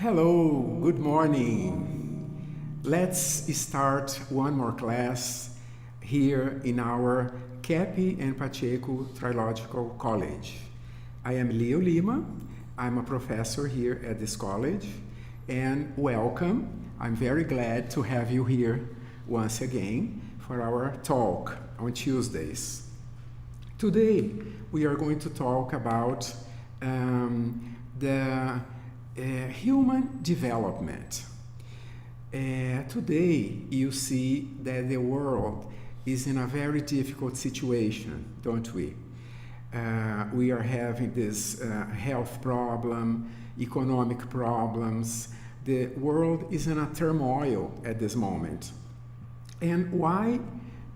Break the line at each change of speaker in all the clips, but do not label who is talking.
Hello, good morning. Let's start one more class here in our Keppe and Pacheco Trilogical College. I am Lima. I'm a professor here at this college, and welcome. I'm very glad to have you here once again for our talk on Tuesdays. Today we are going to talk about the human development. Today you see that the world is in a very difficult situation, don't we? We are having this health problem, economic problems. The world is in a turmoil at this moment. And why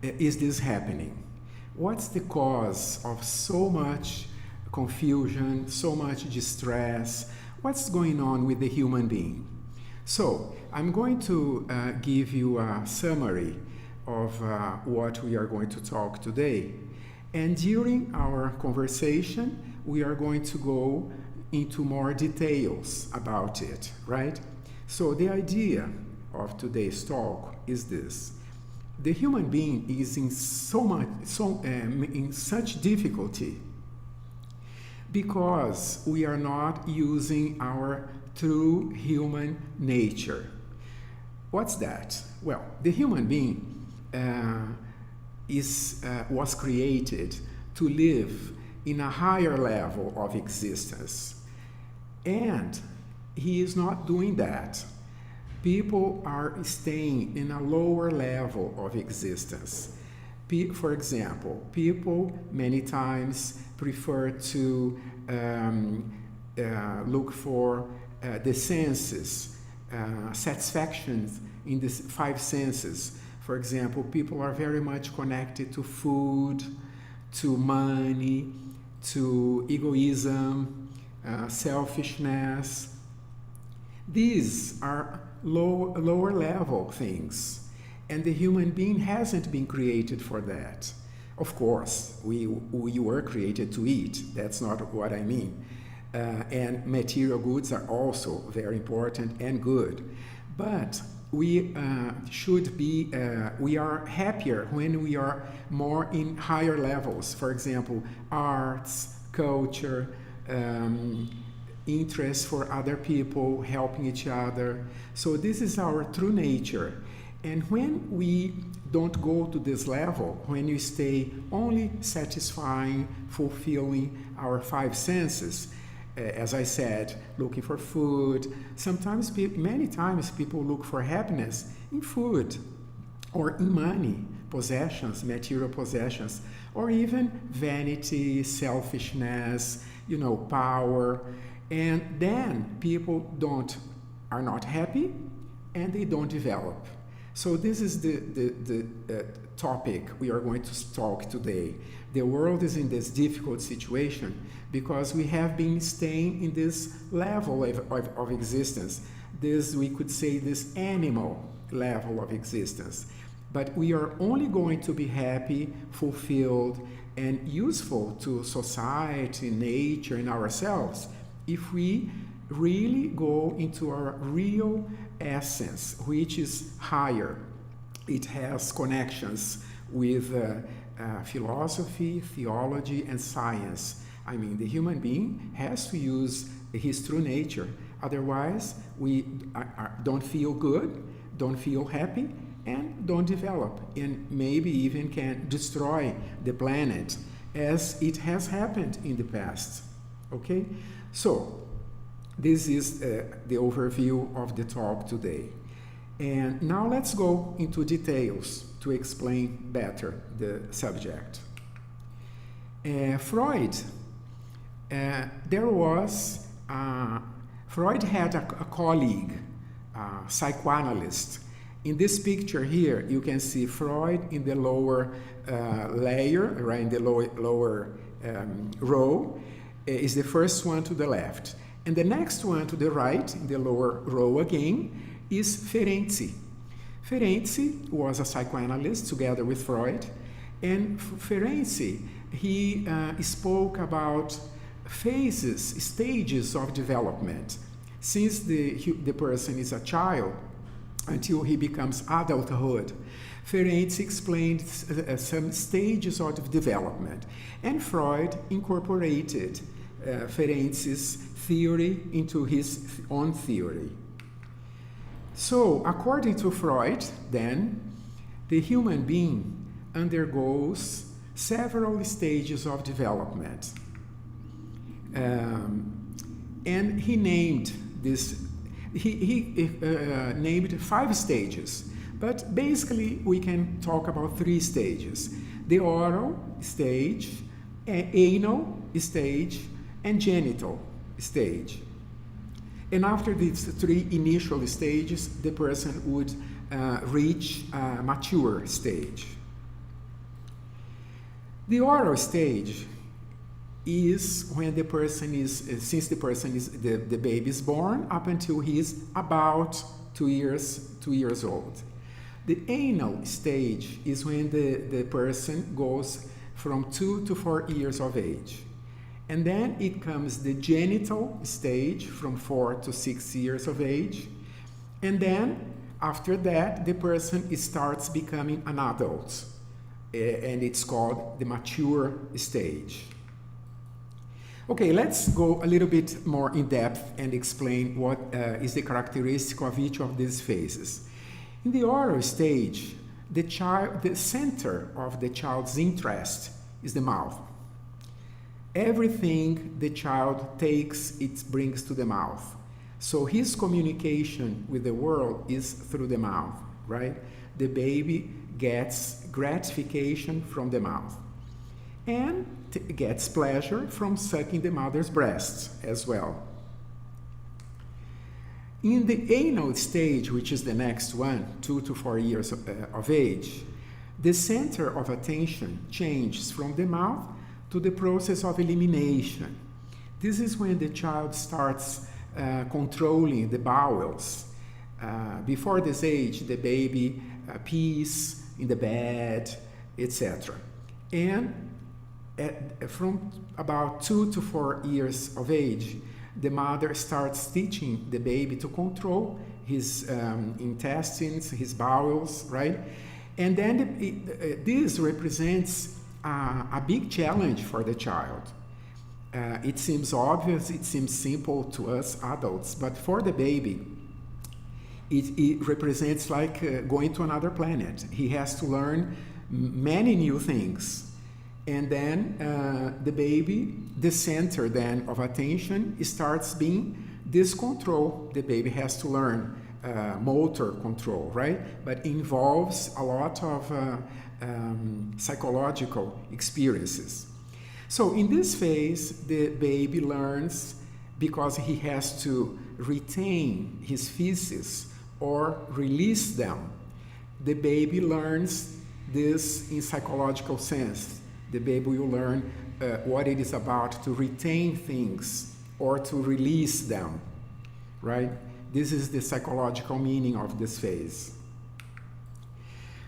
is this happening? What's the cause of so much confusion, so much distress? What's going on with the human being? So, I'm going to give you a summary of what we are going to talk today. And during our conversation, we are going to go into more details about it, right? So, the idea of today's talk is this. The human being is in such difficulty because we are not using our true human nature. What's that? Well, the human being was created to live in a higher level of existence. And he is not doing that. People are staying in a lower level of existence. For example, people many times prefer to look for the senses, satisfactions in the five senses. For example, people are very much connected to food, to money, to egoism, selfishness. These are lower level things. And the human being hasn't been created for that. Of course, we were created to eat. That's not what I mean. And material goods are also very important and good. But we we are happier when we are more in higher levels. For example, arts, culture, interest for other people, helping each other. So this is our true nature. And when we don't go to this level, when we stay only satisfying, fulfilling our five senses, as I said, looking for food, many times people look for happiness in food or in money, possessions, material possessions, or even vanity, selfishness, power. And then people are not happy and they don't develop. So this is the topic we are going to talk today. The world is in this difficult situation because we have been staying in this level of existence. We could say this animal level of existence. But we are only going to be happy, fulfilled, and useful to society, nature, and ourselves if we really go into our real essence, which is higher. It has connections with philosophy, theology, and science. I mean, the human being has to use his true nature. Otherwise, we don't feel good, don't feel happy, and don't develop, and maybe even can destroy the planet, as it has happened in the past. Okay? So, this is the overview of the talk today. And now let's go into details to explain better the subject. Freud had a colleague, a psychoanalyst. In this picture here, you can see Freud in the lower layer, right in the lower row, is the first one to the left. And the next one to the right, in the lower row again, is Ferenczi. Ferenczi was a psychoanalyst together with Freud, and Ferenczi, he spoke about phases, stages of development. since the person is a child until he becomes adulthood. Ferenczi explained some stages of development, and Freud incorporated Ferenci's theory into his own theory. So, according to Freud, then, the human being undergoes several stages of development. And he named this, he named 5 stages, but basically we can talk about 3 stages: the oral stage, anal stage, and genital stage. And after these 3 initial stages, the person would reach a mature stage. The oral stage is when the person is, since the person is, the baby is born up until he is about 2 years old. The anal stage is when the person goes from 2 to 4 years of age. And then it comes the genital stage from 4 to 6 years of age. And then after that, the person starts becoming an adult. And it's called the mature stage. Okay, let's go a little bit more in depth and explain what is the characteristic of each of these phases. In the oral stage, the center of the child's interest is the mouth. Everything the child takes, it brings to the mouth. So his communication with the world is through the mouth, right? The baby gets gratification from the mouth and gets pleasure from sucking the mother's breasts as well. In the anal stage, which is the next one, 2 to 4 years of age, the center of attention changes from the mouth to the process of elimination. This is when the child starts controlling the bowels. Before this age, the baby pees in the bed, etc. And from about 2 to 4 years of age, the mother starts teaching the baby to control his intestines, his bowels, right? And then this represents a big challenge for the child. It seems obvious, it seems simple to us adults, but for the baby, it represents like going to another planet. He has to learn many new things. And then the baby, the center then of attention, starts being this control. The baby has to learn motor control, right? But involves a lot of psychological experiences. So in this phase, the baby learns because he has to retain his feces or release them. The baby learns this in psychological sense. The baby will learn what it is about to retain things or to release them, right? This is the psychological meaning of this phase.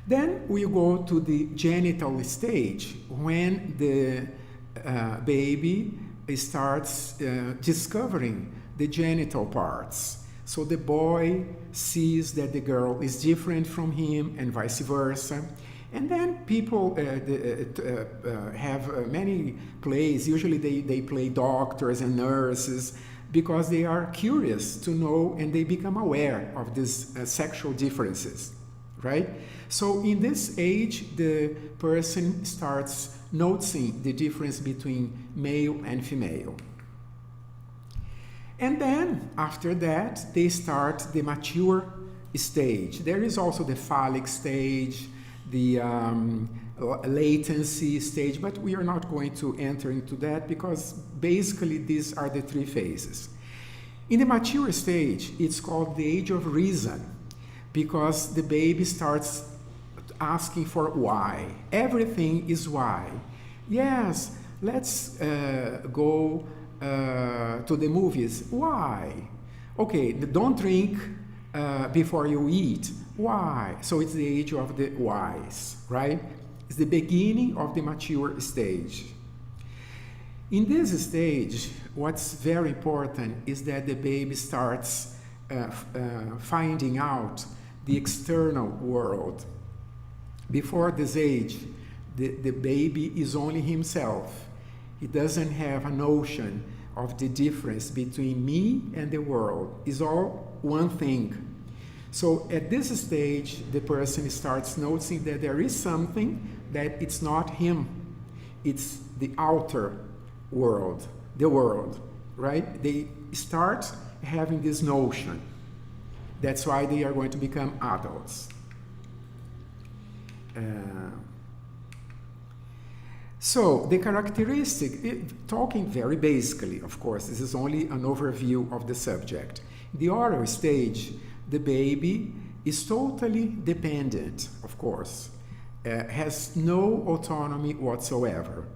Then we go to the genital stage, when the baby starts discovering the genital parts. So the boy sees that the girl is different from him and vice versa. And then people have many plays. Usually they play doctors and nurses because they are curious to know, and they become aware of these sexual differences, right? So in this age, the person starts noticing the difference between male and female. And then after that, they start the mature stage. There is also the phallic stage, the latency stage, but we are not going to enter into that because basically these are the 3 phases. In the mature stage, it's called the age of reason because the baby starts asking for why. Everything is why. Yes, let's go to the movies. Why? Okay, don't drink before you eat. Why? So it's the age of the whys, right? It's the beginning of the mature stage. In this stage, what's very important is that the baby starts finding out the external world. Before this age, the baby is only himself. He doesn't have a notion of the difference between me and the world. It's all one thing. So at this stage, the person starts noticing that there is something that it's not him. It's the outer world, the world, right? They start having this notion. That's why they are going to become adults. So the characteristic, talking very basically, of course, this is only an overview of the subject. The oral stage, the baby is totally dependent, of course, has no autonomy whatsoever.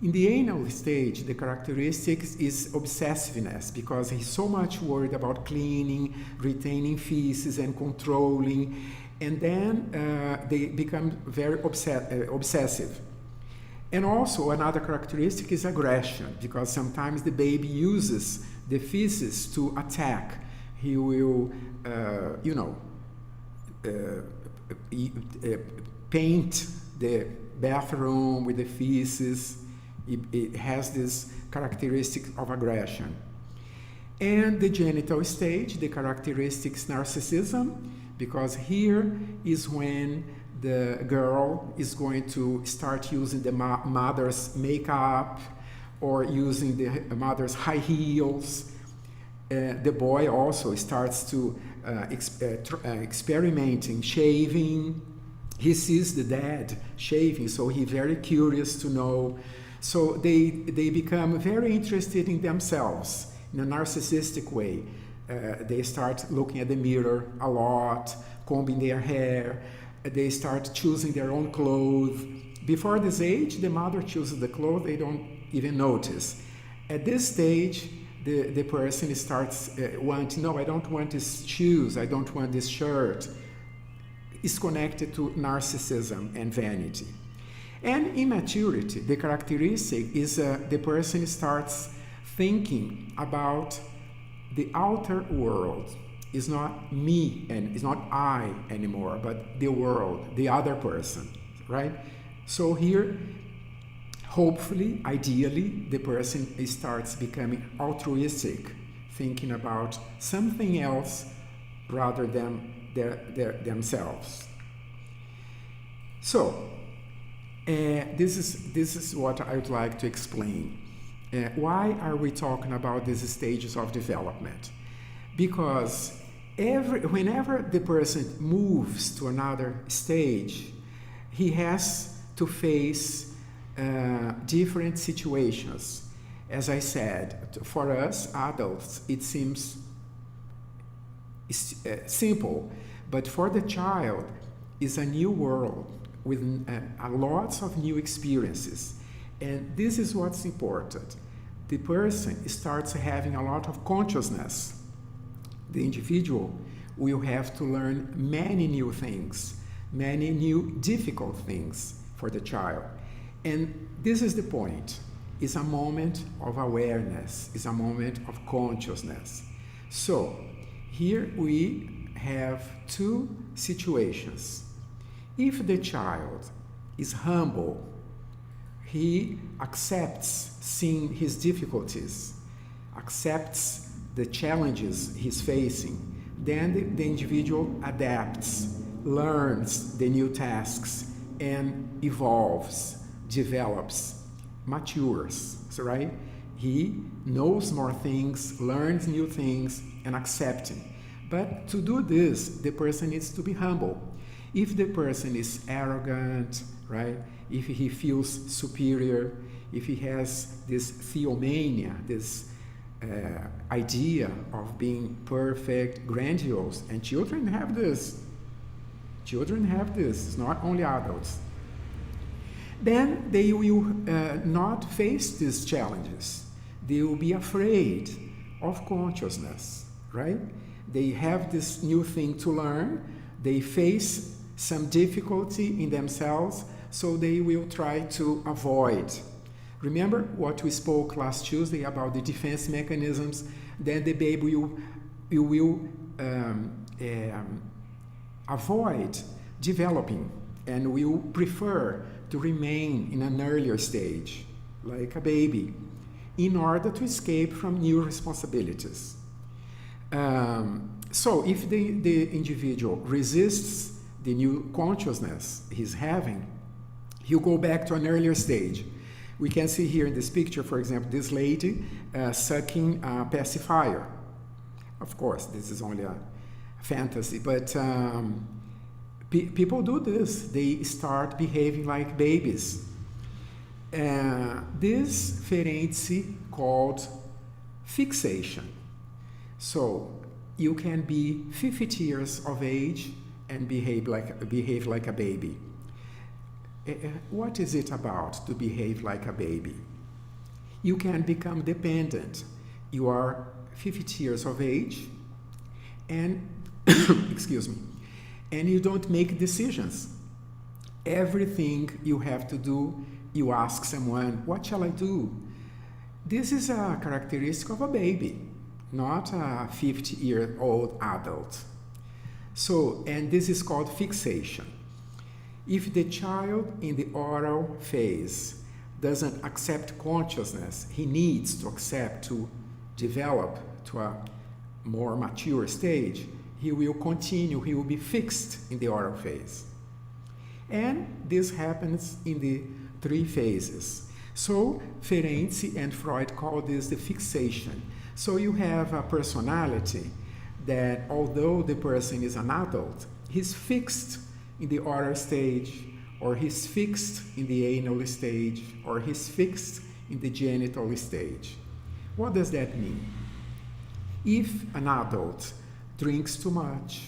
In the anal stage, the characteristic is obsessiveness, because he's so much worried about cleaning, retaining feces, and controlling, and then they become very obsessive. And also another characteristic is aggression, because sometimes the baby uses the feces to attack. He will, paint the bathroom with the feces. It has this characteristic of aggression. And the genital stage, the characteristics narcissism, because here is when the girl is going to start using the mother's makeup or using the mother's high heels. The boy also starts to experimenting shaving. He sees the dad shaving, so he's very curious to know. So they become very interested in themselves in a narcissistic way. They start looking at the mirror a lot, combing their hair. They start choosing their own clothes. Before this age, the mother chooses the clothes, they don't even notice. At this stage, the person starts wanting, no, I don't want this shoes, I don't want this shirt. It's connected to narcissism and vanity. And immaturity, the characteristic is the person starts thinking about the outer world. It's not me and it's not I anymore, but the world, the other person, right? So here, hopefully, ideally, the person starts becoming altruistic, thinking about something else rather than themselves. So, this is what I would like to explain. Why are we talking about these stages of development? Because whenever the person moves to another stage, he has to face different situations. As I said, for us adults, it seems simple, but for the child, it's a new world with lots of new experiences. And this is what's important. The person starts having a lot of consciousness. The individual will have to learn many new things, many new difficult things for the child. And this is the point. It's a moment of awareness. It's a moment of consciousness. So here we have two situations. If the child is humble, he accepts seeing his difficulties, accepts the challenges he's facing, then the individual adapts, learns the new tasks, and evolves, develops, matures, right? He knows more things, learns new things, and accepting. But to do this, the person needs to be humble. If the person is arrogant, right? If he feels superior, if he has this theomania, this idea of being perfect, grandiose, and children have this. Children have this, it's not only adults. Then they will not face these challenges. They will be afraid of consciousness, right? They have this new thing to learn. They face some difficulty in themselves, so they will try to avoid Remember what we spoke last Tuesday about the defense mechanisms? Then the baby will avoid developing and will prefer to remain in an earlier stage, like a baby, in order to escape from new responsibilities. So if the individual resists the new consciousness he's having, he'll go back to an earlier stage. We can see here in this picture, for example, this lady sucking a pacifier. Of course, this is only a fantasy, but people do this. They start behaving like babies. This ferenzi called fixation. So you can be 50 years of age and behave like a baby. What is it about to behave like a baby? You can become dependent. You are 50 years of age and excuse me, and you don't make decisions. Everything you have to do, you ask someone, what shall I do? This is a characteristic of a baby, not a 50-year-old adult. So, and this is called fixation. If the child in the oral phase doesn't accept consciousness, he needs to accept to develop to a more mature stage, he will continue, he will be fixed in the oral phase. And this happens in the 3 phases. So Ferenczi and Freud call this the fixation. So you have a personality that although the person is an adult, he's fixed in the oral stage, or he's fixed in the anal stage, or he's fixed in the genital stage. What does that mean? If an adult drinks too much,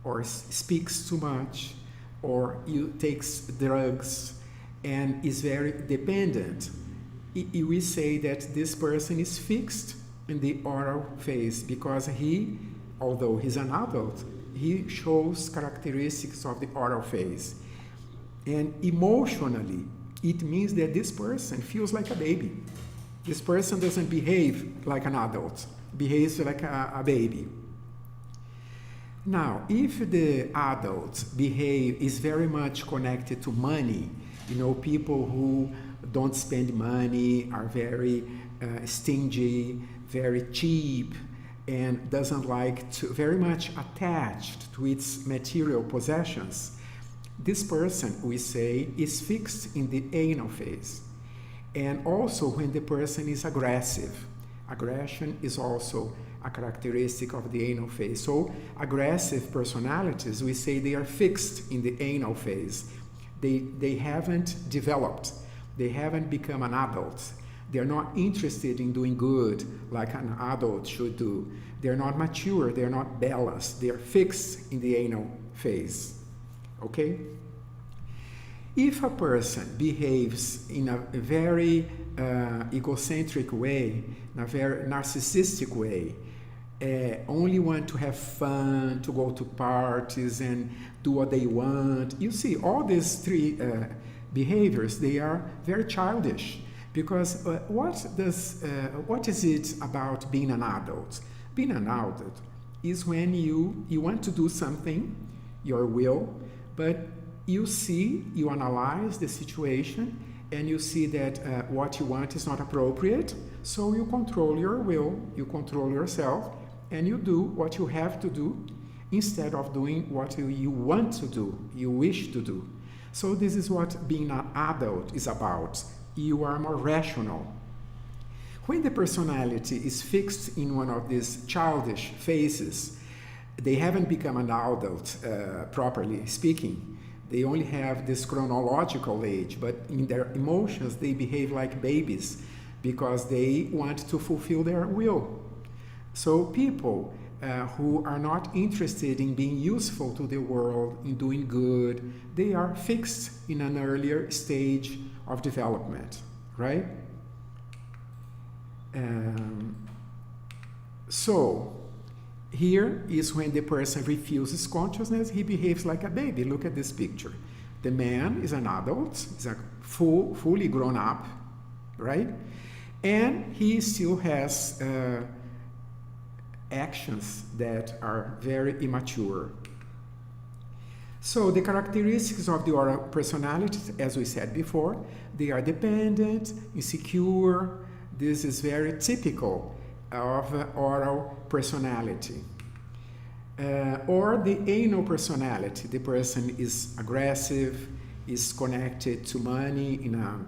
or speaks too much, or takes drugs, and is very dependent, we say that this person is fixed in the oral phase because he, although he's an adult, he shows characteristics of the oral phase. And emotionally, it means that this person feels like a baby. This person doesn't behave like an adult, behaves like a baby. Now, if the adult is very much connected to money, people who don't spend money are very stingy, very cheap, and doesn't like to, very much attached to its material possessions, this person, we say, is fixed in the anal phase. And also when the person is aggressive. Aggression is also a characteristic of the anal phase. So aggressive personalities, we say they are fixed in the anal phase. They haven't developed. They haven't become an adult. They're not interested in doing good like an adult should do. They're not mature. They're not balanced. They're fixed in the anal phase. Okay? If a person behaves in a very egocentric way, in a very narcissistic way, only want to have fun, to go to parties and do what they want. You see, all these 3 behaviors, they are very childish. Because what is it about being an adult? Being an adult is when you want to do something, your will, but you analyze the situation, and you see that what you want is not appropriate, so you control your will, you control yourself, and you do what you have to do instead of doing what you want to do, you wish to do. So this is what being an adult is about. You are more rational. When the personality is fixed in one of these childish phases, they haven't become an adult, properly speaking. They only have this chronological age, but in their emotions, they behave like babies because they want to fulfill their will. So people who are not interested in being useful to the world, in doing good, they are fixed in an earlier stage of development, right? So here is when the person refuses consciousness, he behaves like a baby. Look at this picture. The man is an adult, is a fully grown up, right? And he still has actions that are very immature. So the characteristics of the oral personalities, as we said before, they are dependent, insecure. This is very typical of oral personality. Or the anal personality. The person is aggressive, is connected to money in a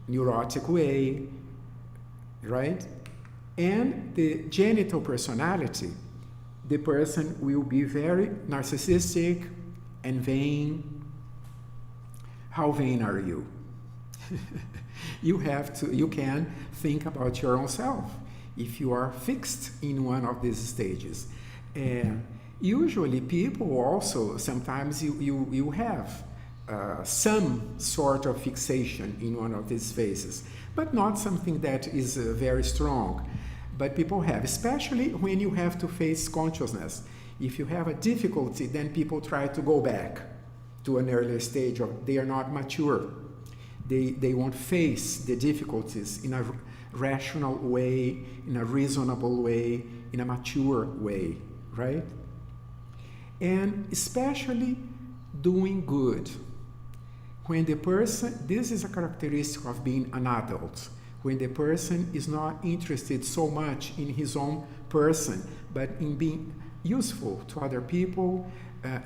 neurotic way, right? And the genital personality, the person will be very narcissistic and vain. How vain are you? You can think about your own self if you are fixed in one of these stages. Usually people also, sometimes you have some sort of fixation in one of these phases, but not something that is very strong. But people have, especially when you have to face consciousness. If you have a difficulty, then people try to go back to an earlier stage, or they are not mature. They won't face the difficulties in a rational way, in a reasonable way, in a mature way, right? And especially doing good. When the person, this is a characteristic of being an adult, when the person is not interested so much in his own person, but in being useful to other people,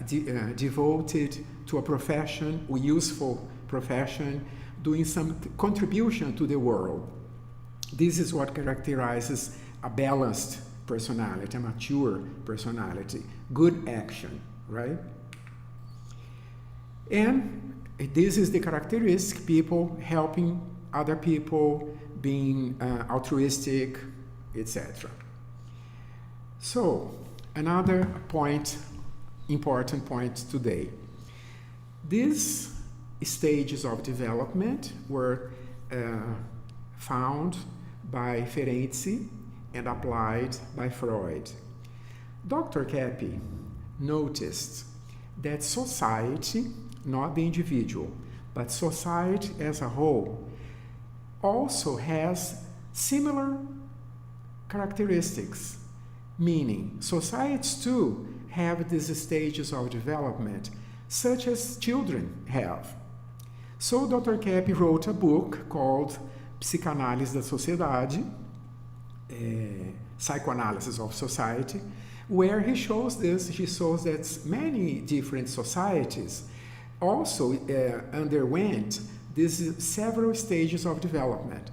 devoted to a profession, a useful profession, doing some contribution to the world. This is what characterizes a balanced personality, a mature personality, good action, right? And this is the characteristic, people helping other people, being altruistic, etc. So, another point, important point today. These stages of development were found by Ferenczi and applied by Freud. Dr. Keppe noticed that society, not the individual, but society as a whole, also has similar characteristics, meaning societies too have these stages of development, such as children have. So Dr. Keppe wrote a book called Psicanálise da Sociedade, Psychoanalysis of Society, where he shows this. He shows that many different societies also underwent these several stages of development.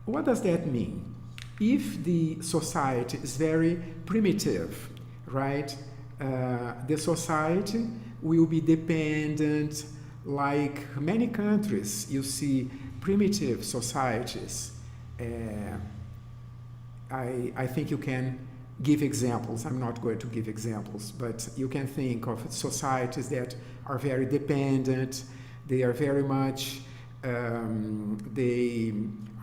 What does that mean? If the society is very primitive, right, the society will be dependent, like many countries. You see primitive societies. I think you can give examples. I'm not going to give examples, but you can think of societies that are very dependent. They are very much, they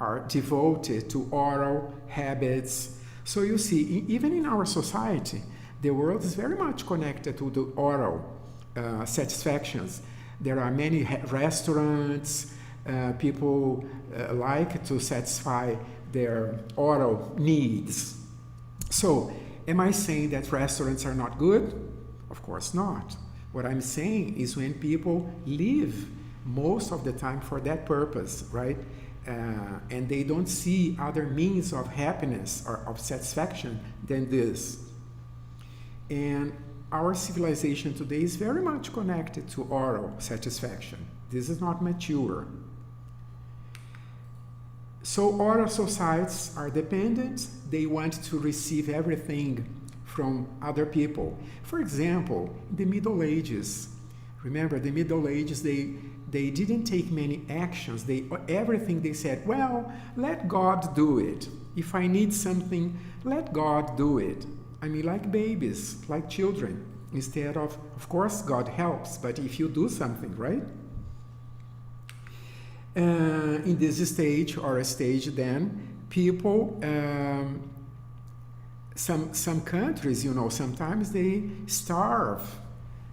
are devoted to oral habits. So you see, even in our society, the world is very much connected to the oral satisfactions. There are many restaurants, people like to satisfy their oral needs. So, am I saying that restaurants are not good? Of course not. What I'm saying is when people live most of the time for that purpose, right? And they don't see other means of happiness or of satisfaction than this. And our civilization today is very much connected to oral satisfaction. This is not mature. So oral societies are dependent. They want to receive everything from other people. For example, in the Middle Ages, remember the Middle Ages, they didn't take many actions. Everything they said, well, let God do it. If I need something, let God do it. I mean, like babies, like children. Instead of course, God helps, but if you do something, right? In this stage or a stage, then people, some countries, you know, sometimes they starve.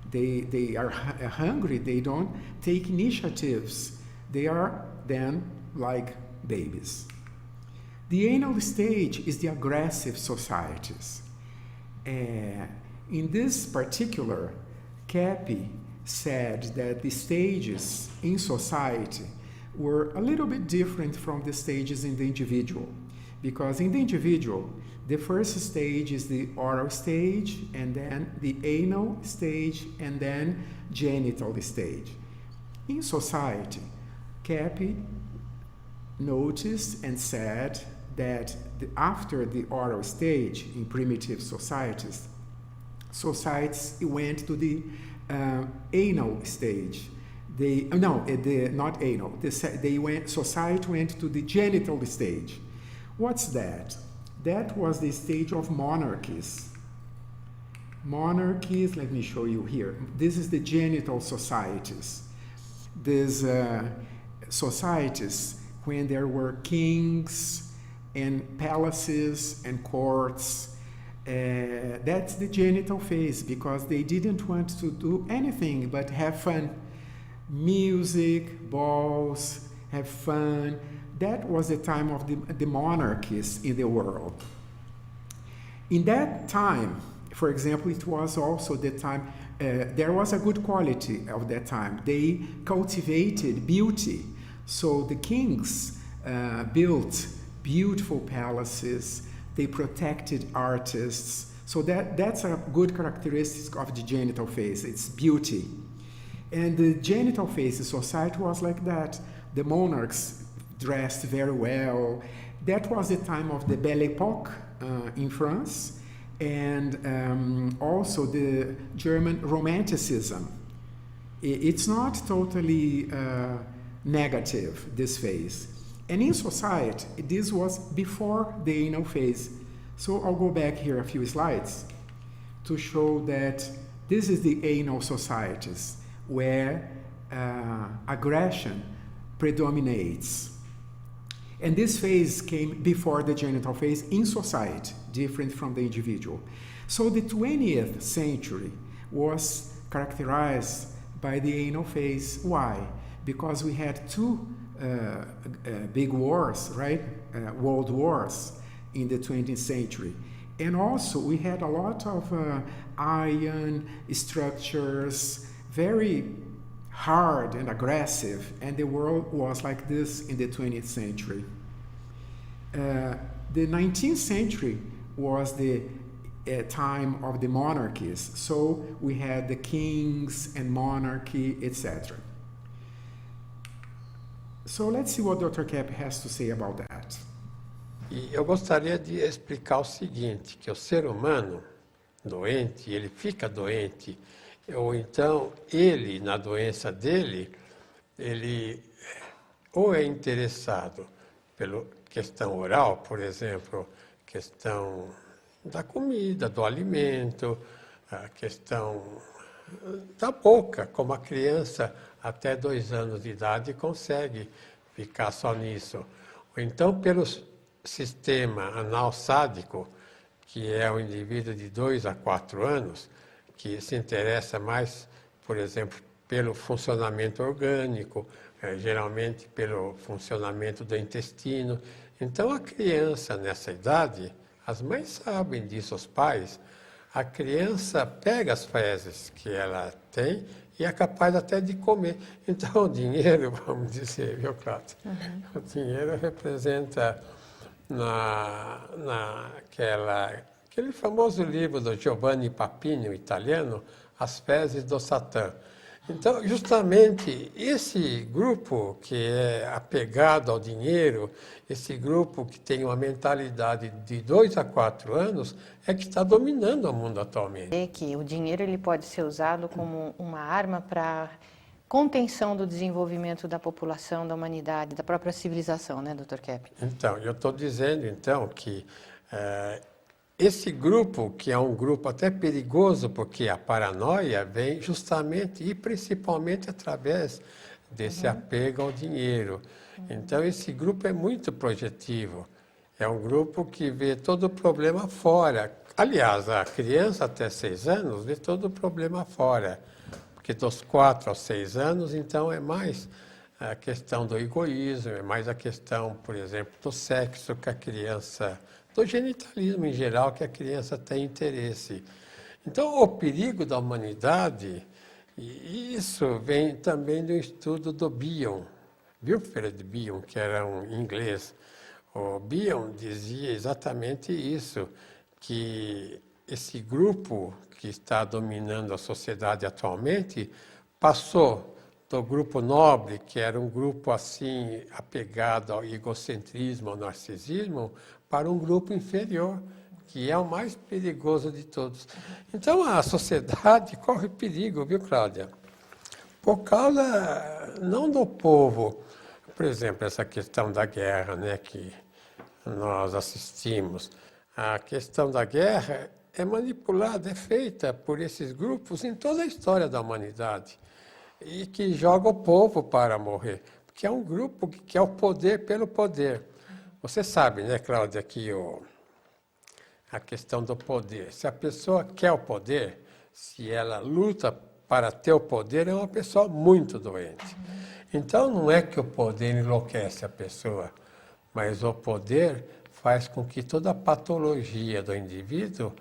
They are hungry. They don't take initiatives. They are then like babies. The anal stage is the aggressive societies. In this particular, Keppe said that the stages in society were a little bit different from the stages in the individual. Because in the individual, the first stage is the oral stage, and then the anal stage, and then genital stage. In society, Keppe noticed and said that after the oral stage in primitive societies went to the anal stage. Society went to the genital stage. What's that? That was the stage of monarchies. Monarchies, let me show you here. This is the genital societies. These societies when there were kings and palaces and courts. That's the genital phase, because they didn't want to do anything but have fun. Music, balls, have fun. That was the time of the monarchies in the world. In that time, for example, it was also the time, there was a good quality of that time. They cultivated beauty. So the kings built beautiful palaces. They protected artists. So that's a good characteristic of the genital phase. It's beauty. And the genital phase, the society was like that. The monarchs dressed very well. That was the time of the Belle Époque in France, and also the German Romanticism. It's not totally negative, this phase. And in society, this was before the anal phase. So I'll go back here a few slides to show that this is the anal societies, where aggression predominates. And this phase came before the genital phase in society, different from the individual. So the 20th century was characterized by the anal phase. Why? Because we had two big wars, right? World wars in the 20th century. And also we had a lot of iron structures, very hard and aggressive, and the world was like this in the 20th century. The 19th century was the time of the monarchies, so we had the kings and monarchy, etc. So let's see what Dr. Keppe has to say about that.
E eu gostaria de explicar o seguinte, que o ser humano doente, ele fica doente, ou então ele, na doença dele, ele ou é interessado pela questão oral, por exemplo, questão da comida, do alimento, a questão da boca, como a criança até 2 anos de idade consegue ficar só nisso. Ou então pelo sistema anal sádico, que é o indivíduo de 2 a 4 anos, que se interessa mais, por exemplo, pelo funcionamento orgânico, geralmente pelo funcionamento do intestino. Então, a criança, nessa idade, as mães sabem disso, os pais, a criança pega as fezes que ela tem e é capaz até de comer. Então, o dinheiro, vamos dizer, viu, Cláudia? O dinheiro representa aquele famoso livro do Giovanni Papini, o italiano, As Fezes do Satã. Então, justamente, esse grupo que é apegado ao dinheiro, esse grupo que tem uma mentalidade de 2 a 4 anos, é que está dominando o mundo atualmente.
É que o dinheiro ele pode ser usado como uma arma para contenção do desenvolvimento da população, da humanidade, da própria civilização, né, Dr. Keppe?
Então, eu estou dizendo, então, que esse grupo, que é um grupo até perigoso, porque a paranoia vem justamente e principalmente através desse apego ao dinheiro. Então, esse grupo é muito projetivo. É um grupo que vê todo o problema fora. Aliás, a criança até 6 anos vê todo o problema fora. Porque dos 4 aos 6 anos, então, é mais a questão do egoísmo, é mais a questão, por exemplo, do sexo que a criança, do genitalismo em geral, que a criança tem interesse. Então, o perigo da humanidade, e isso vem também do estudo do Bion, Wilfred Bion, que era um inglês. O Bion dizia exatamente isso, que esse grupo que está dominando a sociedade atualmente passou do grupo nobre, que era um grupo assim apegado ao egocentrismo, ao narcisismo, para um grupo inferior, que é o mais perigoso de todos. Então a sociedade corre perigo, viu, Cláudia? Por causa não do povo, por exemplo, essa questão da guerra, né, que nós assistimos. A questão da guerra é manipulada, é feita por esses grupos em toda a história da humanidade e que joga o povo para morrer, porque é um grupo que quer o poder pelo poder. Você sabe, né, Cláudia, que a questão do poder, se a pessoa quer o poder, se ela luta para ter o poder, é uma pessoa muito doente. Então, não é que o poder enlouquece a pessoa, mas o poder faz com que toda a patologia do indivíduo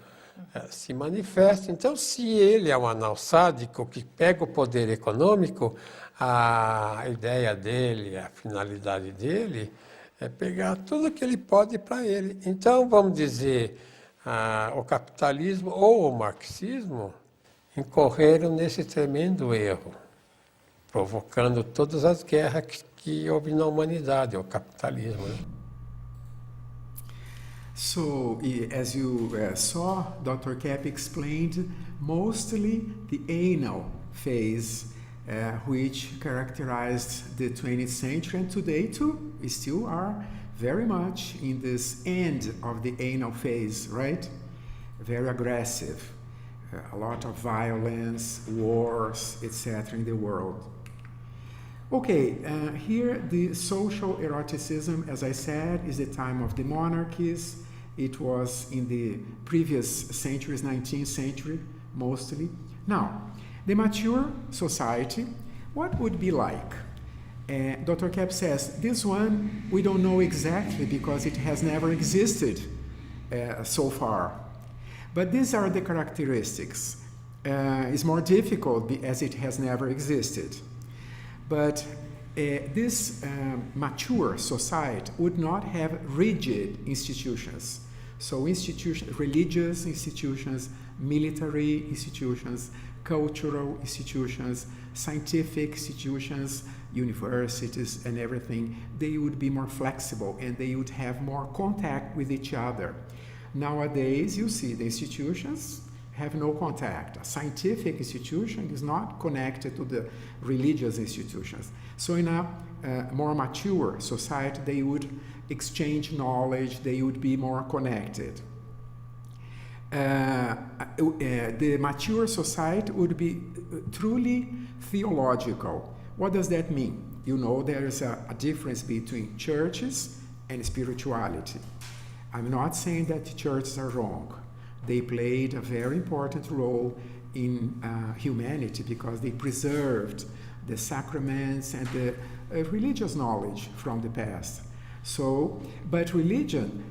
se manifeste. Então, se ele é um anal sádico que pega o poder econômico, a ideia dele, a finalidade dele é pegar tudo que ele pode para ele. Então, vamos dizer, o capitalismo ou o marxismo incorreram nesse tremendo erro, provocando todas as guerras que houve na humanidade, o capitalismo. Né?
So, as you saw, Dr. Keppe explained mostly the anal phase, which characterized the 20th century, and today too, we still are very much in this end of the anal phase, right? Very aggressive, a lot of violence, wars, etc. in the world. Okay, here the social eroticism, as I said, is the time of the monarchies. It was in the previous centuries, 19th century, mostly. Now, the mature society, what would be like? Dr. Keppe says, this one we don't know exactly because it has never existed so far. But these are the characteristics. It's more difficult as it has never existed. But this mature society would not have rigid institutions. So religious institutions, military institutions, cultural institutions, scientific institutions, universities and everything, they would be more flexible and they would have more contact with each other. Nowadays, you see the institutions have no contact. A scientific institution is not connected to the religious institutions. So in a more mature society, they would exchange knowledge, they would be more connected. The mature society would be truly theological. What does that mean? You know, there is a difference between churches and spirituality. I'm not saying that churches are wrong. They played a very important role in humanity because they preserved the sacraments and the religious knowledge from the past. So, but religion,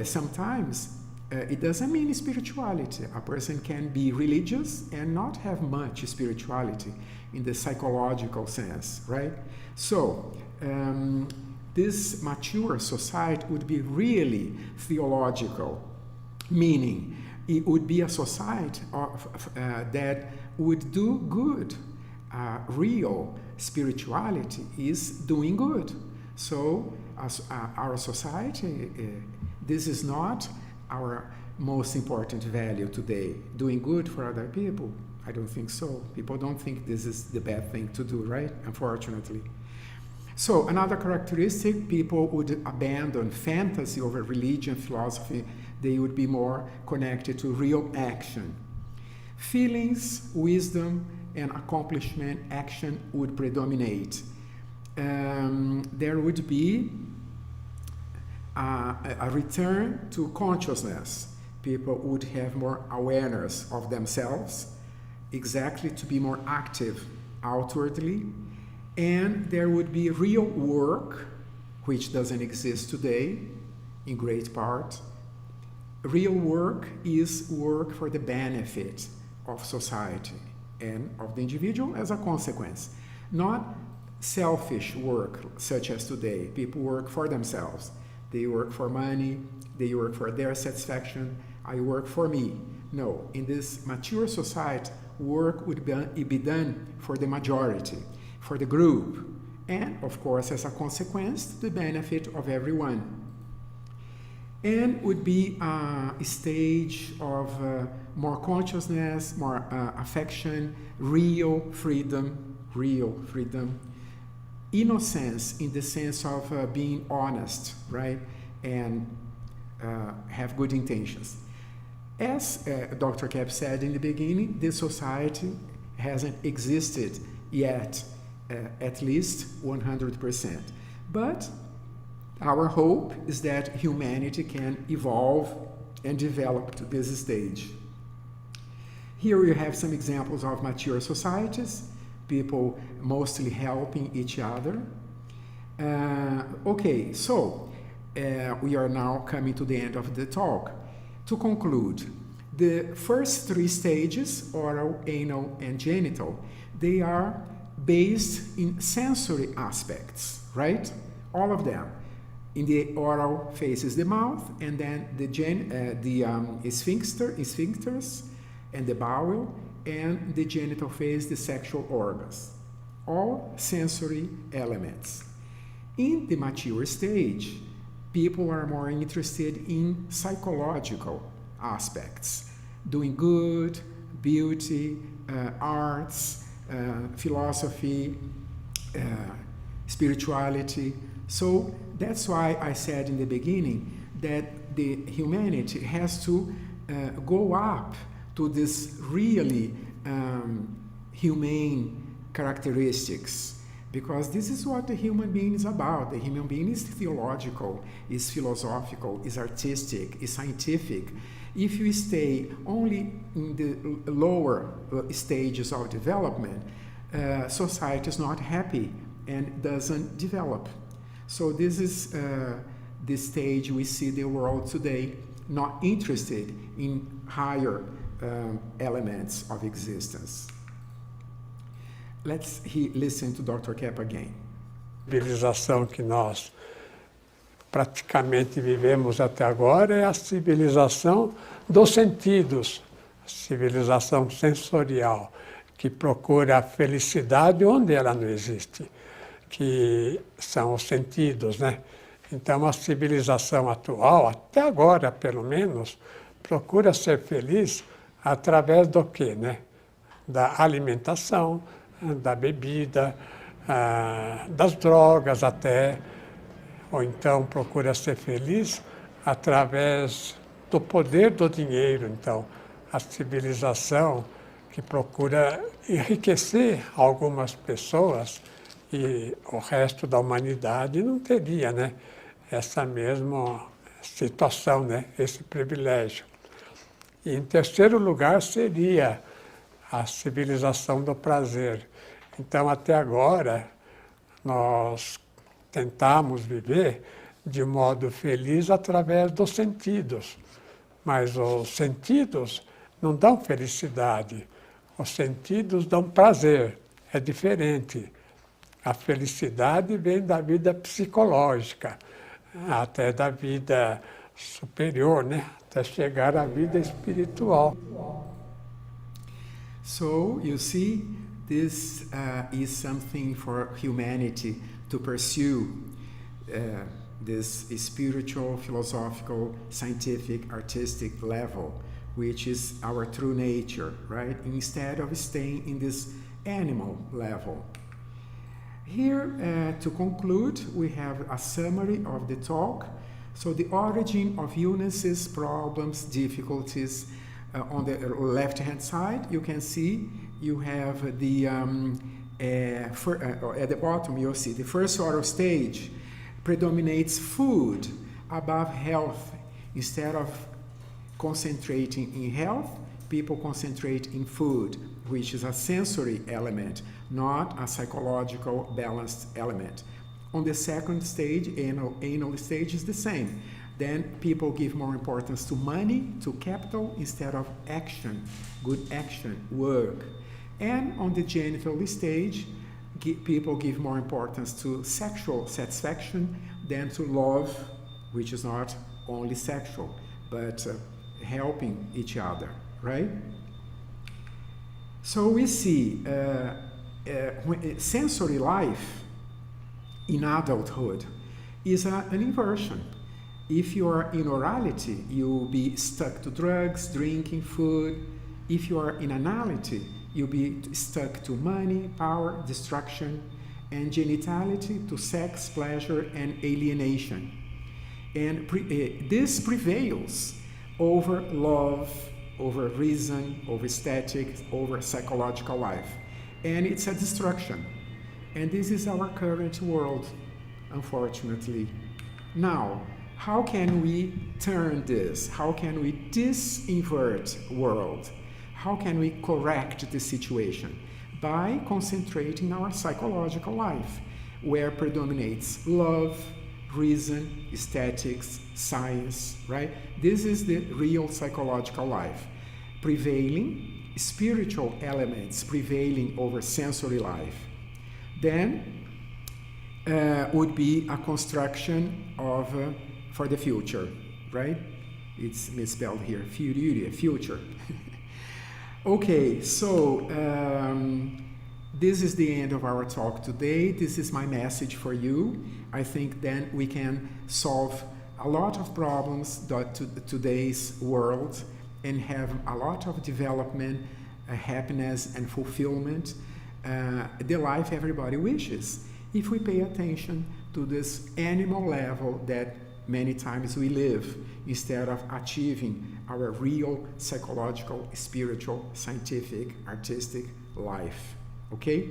sometimes it doesn't mean spirituality. A person can be religious and not have much spirituality in the psychological sense, right? So, this mature society would be really theological, meaning it would be a society that would do good. Real spirituality is doing good. So our society, this is not our most important value today. Doing good for other people? I don't think so. People don't think this is the bad thing to do, right? Unfortunately. So another characteristic, people would abandon fantasy over religion, philosophy. They would be more connected to real action. Feelings, wisdom, and accomplishment, action would predominate. There would be a return to consciousness. People would have more awareness of themselves, exactly to be more active outwardly, And there would be real work, which doesn't exist today in great part. Real work is work for the benefit of society and of the individual as a consequence. Not selfish work such as today. People work for themselves. They work for money, they work for their satisfaction, I work for me. No, in this mature society, work would be done for the majority, for the group, and of course, as a consequence, the benefit of everyone. And would be a stage of more consciousness, more affection, real freedom, innocence in the sense of being honest, right? And have good intentions. As Dr. Keppe said in the beginning, this society hasn't existed yet, at least 100%. But our hope is that humanity can evolve and develop to this stage. Here we have some examples of mature societies, people mostly helping each other. Okay, so we are now coming to the end of the talk. To conclude, the first three stages, oral, anal, and genital, they are based in sensory aspects, right? All of them. In the oral faces the mouth, and then the sphincters and the bowel, and the genital face the sexual organs. All sensory elements. In the mature stage, people are more interested in psychological aspects, doing good, beauty, arts, philosophy, spirituality. So that's why I said in the beginning that the humanity has to go up to this really humane characteristics, because this is what the human being is about. The human being is theological, is philosophical, is artistic, is scientific. If you stay only in the lower stages of development, society is not happy and doesn't develop. So this is the stage we see the world today, not interested in higher elements of existence. Let's listen to Dr. Keppe again.
Civilização que nós praticamente vivemos até agora é a civilização dos sentidos, a civilização sensorial, que procura a felicidade onde ela não existe, que são os sentidos, né? Então, a civilização atual, até agora pelo menos, procura ser feliz através do quê, né? Da alimentação, da bebida, das drogas até, ou então procura ser feliz através do poder do dinheiro. Então, a civilização que procura enriquecer algumas pessoas e o resto da humanidade não teria, né, essa mesma situação, né, esse privilégio. E em terceiro lugar seria a civilização do prazer. Então, até agora, nós tentamos viver de modo feliz através dos sentidos. Mas os sentidos não dão felicidade. Os sentidos dão prazer. É diferente. A felicidade vem da vida psicológica, até da vida superior, né? Até chegar à vida espiritual.
So, you see, this is something for humanity to pursue, this spiritual, philosophical, scientific, artistic level, which is our true nature, right? Instead of staying in this animal level. Here, to conclude, we have a summary of the talk. So the origin of illnesses, problems, difficulties. On the left-hand side, you can see you have the, at the bottom you'll see the first oral stage predominates food above health. Instead of concentrating in health, people concentrate in food, which is a sensory element, not a psychological balanced element. On the second stage, anal stage is the same. Then people give more importance to money, to capital, instead of action, good action, work. And on the genital stage, people give more importance to sexual satisfaction than to love, which is not only sexual, but helping each other, right? So we see sensory life in adulthood is an inversion. If you are in orality, you'll be stuck to drugs, drinking, food. If you are in anality, you'll be stuck to money, power, destruction, and genitality, to sex, pleasure, and alienation. And this prevails over love, over reason, over aesthetic, over psychological life. And it's a destruction. And this is our current world, unfortunately. Now, how can we turn this? How can we disinvert world? How can we correct the situation? By concentrating our psychological life, where predominates love, reason, aesthetics, science, right? This is the real psychological life. Prevailing, spiritual elements prevailing over sensory life. Then would be a construction of for the future, right? It's misspelled here, future. Okay, so this is the end of our talk today. This is my message for you. I think then we can solve a lot of problems that today's world and have a lot of development, happiness and fulfillment, the life everybody wishes, if we pay attention to this animal level that many times we live, instead of achieving our real psychological, spiritual, scientific, artistic life. Okay?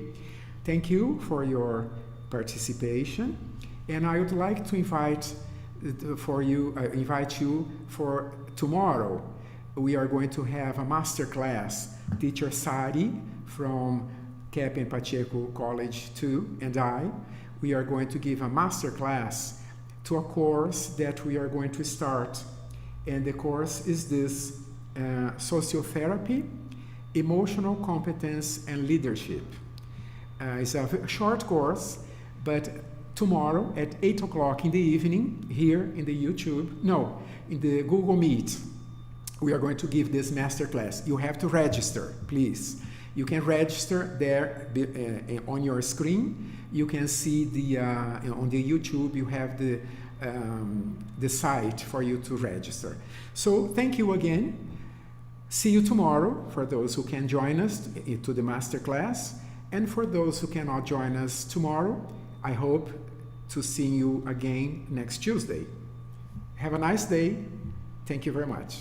Thank you for your participation, and I would like to invite you for tomorrow. We are going to have a master class. Teacher Sari from Keppe and Pacheco College 2 and we are going to give a master class to a course that we are going to start. And the course is this, Sociotherapy, Emotional Competence and Leadership. It's a short course, but tomorrow at 8 o'clock in the evening, here in the in the Google Meet, we are going to give this master class. You have to register, please. You can register there on your screen. You can see on the YouTube, you have the site for you to register. So thank you again. See you tomorrow for those who can join us to the master class. And for those who cannot join us tomorrow, I hope to see you again next Tuesday. Have a nice day. Thank you very much.